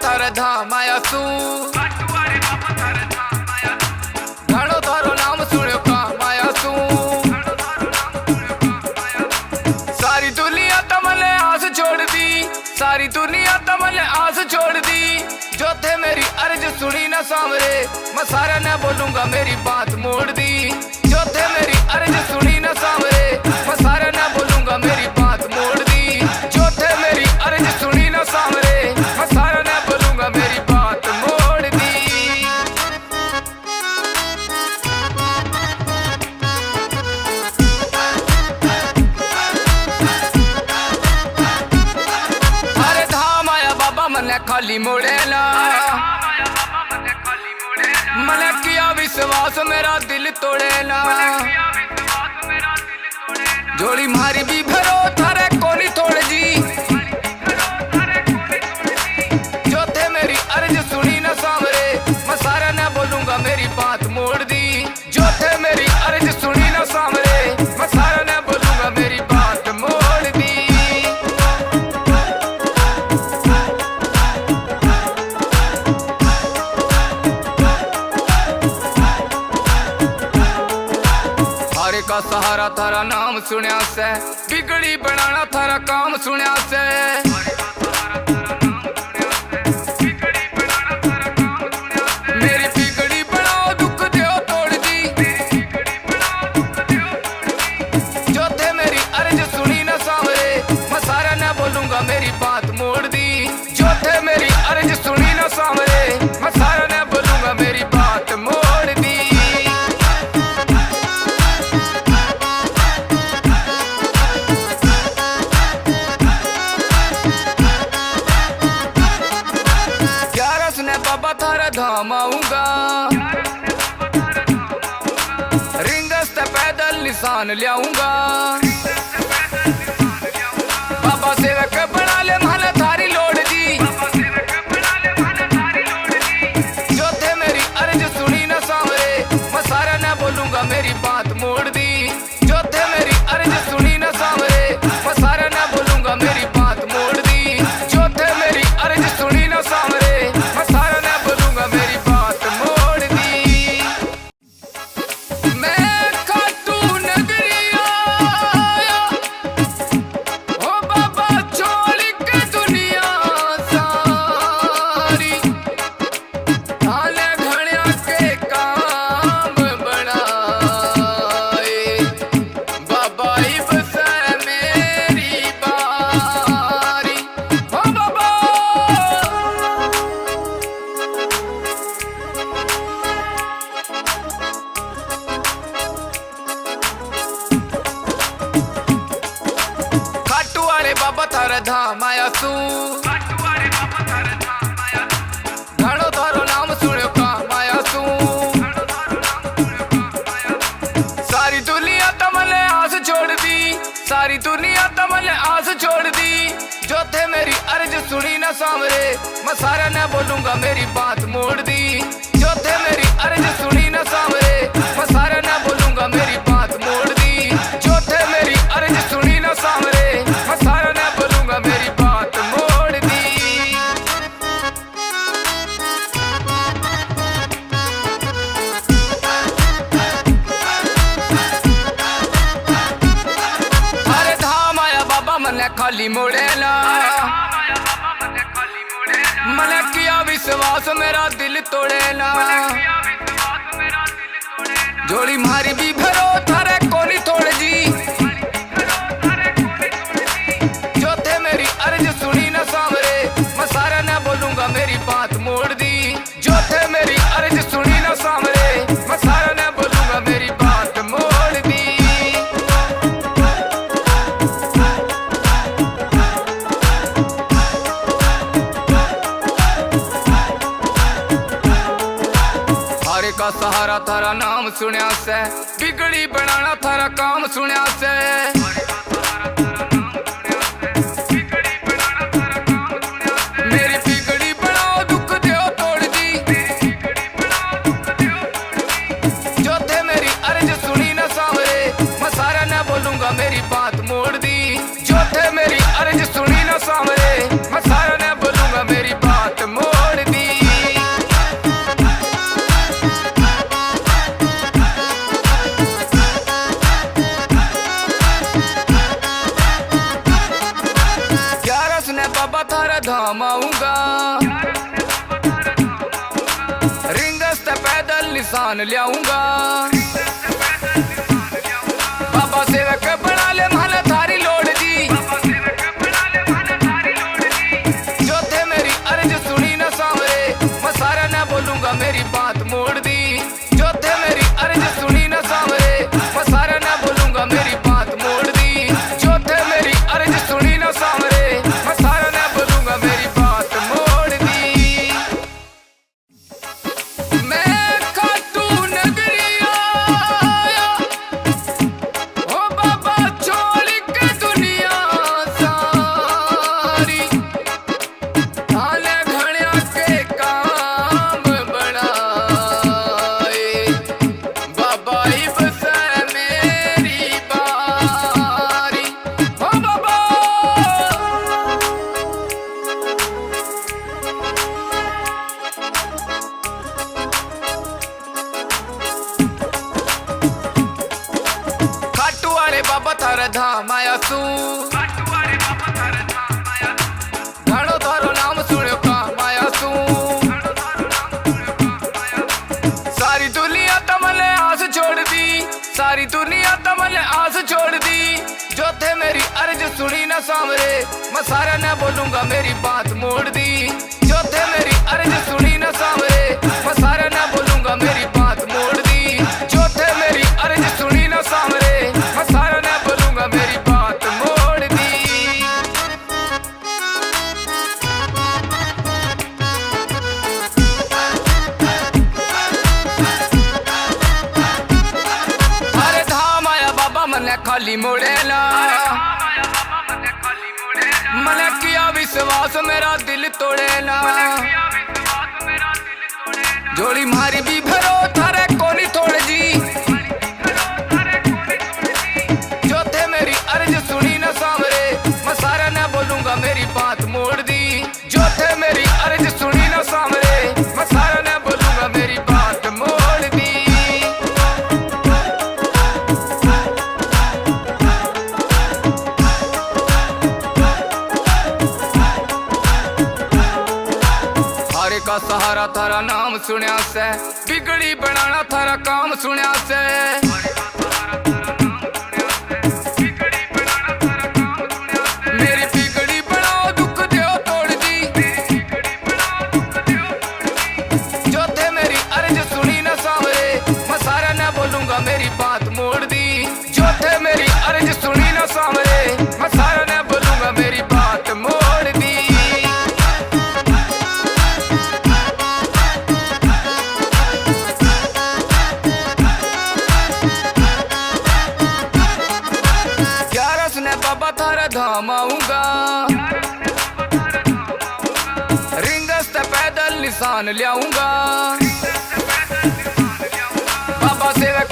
थारे धाम आया सू, घणो थारो नाम सुनियो काम आया सू। सारी दुनिया तमने आस छोड़ दी, सारी दुनिया तमने आस छोड़ दी। जो थे मेरी अर्ज सुनी ना सामरे, मैं सारा न बोलूंगा मेरी बात मोड़ दी। जो थे मेरी अर्ज सुनी ना सामरे, मैं सारा न बोलूंगा मेरी बात मोड़ दी। जो थे मेरी अर्ज सुनी ना सामरे, मैं सारा न बोलूंगा मेरी बात मोड़ दी। अरे धाम आया बाबा मने खाली मोड़ेला, मने किया विश्वास मेरा दिल तोड़ेला। जोड़ी मारी भी भरो थारे कोनी तोड़ जी। जो थे मेरी अर्ज सुनी ना सामरे, मैं सारा न बोलूंगा मेरी बात मोड़ दी। जो थे मेरी अर्ज सुनी ना सामरे, मैं सारा न बोलूंगा मेरी बात मोड़ दी। थारे का सहारा थारा नाम सुनिया से, बिगड़ी बनाना थारा काम सुनिया से। मेरी बिगड़ी बनाओ दुख दियो तोड़ दी। जो थे मेरी अर्ज सुनी ना सामरे, मैं सारा न बोलूंगा मेरी बात मोड़ दी। जो थे मेरी अर्ज सुनी ना सामरे, मैं सारा न बोलूंगा मेरी बात मोड़ दी। बाबा थारा धाम आऊंगा, रिंगस ते पैदल निशान लियाऊंगा। बाबा सेवक बना ले मन थारी लोड़ दी। जो थे मेरी अर्ज सुनी ना सामरे, मैं सारा न बोलूंगा मेरी बात मोड़ दी। जो थे मेरी अर्ज सुनी ना सामरे, मैं सारा न बोलूंगा मेरी बात मोड़ दी। जो थे मेरी अर्ज सुनी ना सामरे, मैं सारा न बोलूंगा मेरी बात मोड़ दी। मैं खाटू नगरी आया, ओ बाबा छोड़ के दुनिया सारी। थाने घड़िया के काम बनाए, बाबा इब्स मेरी बारी। ओ बाबा खाटू वाले बाबा थारे धाम आया सू, घणो थारो नाम सुनियो काम आया सू। सारी दुनिया तमने आस छोड़ दी, सारी दुनिया तमने आस छोड़ दी। जो थे मेरी अर्ज सुनी ना सामरे, मैं सारा न बोलूंगा मेरी बात मोड़ दी। जो थे मेरी अर्ज सुनी ना सामरे, मैं सारा न बोलूंगा मेरी बात मोड़ दी। जो थे मेरी अर्ज सुनी ना सामरे, मैं सारा न बोलूंगा मेरी बात मोड़ दी। अरे धाम आया बाबा मने खाली मोड़ेला, मने किया विश्वास मेरा दिल तोड़ेला। जोड़ी मारी भी भरो थारे कोनी तोड़ जी। जो थे मेरी अर्ज सुनी ना सामरे, मैं सारा न बोलूंगा मेरी बात मोड़ दी। जो थे मेरी अर्ज सुनी ना सामरे, मैं सारा न बोलूंगा मेरी बात मोड़ दी। थारे का सहारा थारा नाम सुनिया से, बिगड़ी बनाना थारा काम सुनिया से। मेरी बिगड़ी बनाओ दुख दियो तोड़ दी। जो थे मेरी अर्ज सुनी ना सामरे, मैं सारा न बोलूंगा मेरी बात मोड़ दी। जो थे मेरी अर्ज सुनी ना सामरे, मैं सारा न बोलूंगा मेरी बात मोड़ थारा धाम आऊंगा, रिंगस ते पैदल निशान लियाऊंगा। बाबा सेवक बना ले माला थारी लोड़ दी, जो थे मेरी अर्ज सुनी न सांवरे, मैं सारा न बोलूंगा मेरी बात मोड़ दी। जो थे मेरी अर्ज सुनी न सांवरे, मैं सारा न बोलूंगा मेरी बात मोड़ दी। जो थे मेरी अर्ज सुनी न सांवरे, मैं सारा न बोलूंगा मेरी बात मोड़ दी। मैं खाटू नगरी आया, ओ बाबा छोड़ के दुनिया सारी, थाले घड़िया के काम बनाए, बाबा ही बसे मेरी बारी। ओ बाबा खाटू वाले बाबा थारा धाम आया तू, घणो थारो नाम सुनियो काम आया तू। सारी दुनिया तमले आस छोड़ दी, सारी दुनिया तमले आस छोड़ दी। जो थे मेरी अर्ज सुनी न सांवरे, मैं सारा न बोलूंगा मेरी बात मोड़ दी। जो थे मेरी अर्ज सुनी न सांवरे, मैं सारा न बोलूंगा मेरी बात मोड़ दी। जो थे मेरी अर्ज सुनी न सांवरे, मैं सारा न बोलूंगा मेरी बात मोड़ दी। अरे धाम आया बाबा मने खाली मोड़ेला, मने किया विश्वास मेरा दिल तोड़ेला। जोड़ी मारी भी भरो थारे कोनी तोड़ जी, जो थे मेरी अर्ज सुनी न सांवरे, मैं सारा न बोलूंगा मेरी बात मोड़ दी। जो थे मेरी अर्ज सुनी न सांवरे, मैं सारा न बोलूंगा मेरी बात मोड़ दी। थारे का सहारा थारा नाम सुनिया से, बिगड़ी बनाना थारा काम सुनिया से। मेरी बिगड़ी बनाओ दुख दो तोड़ दी, जो थे मेरी अर्ज सुनी न सांवरे, मैं सारा न बोलूंगा मेरी बात मोड़ दी। जो थे मेरी अर्ज सुनी न सांवरे, मैं सारा न बोलूंगा मेरी बात मोड़ दी। ग्यारस ने बाबा थारा धाम आऊंगा, रिंगस ते पैदल निशान लियाऊंगा। बाबा सेवक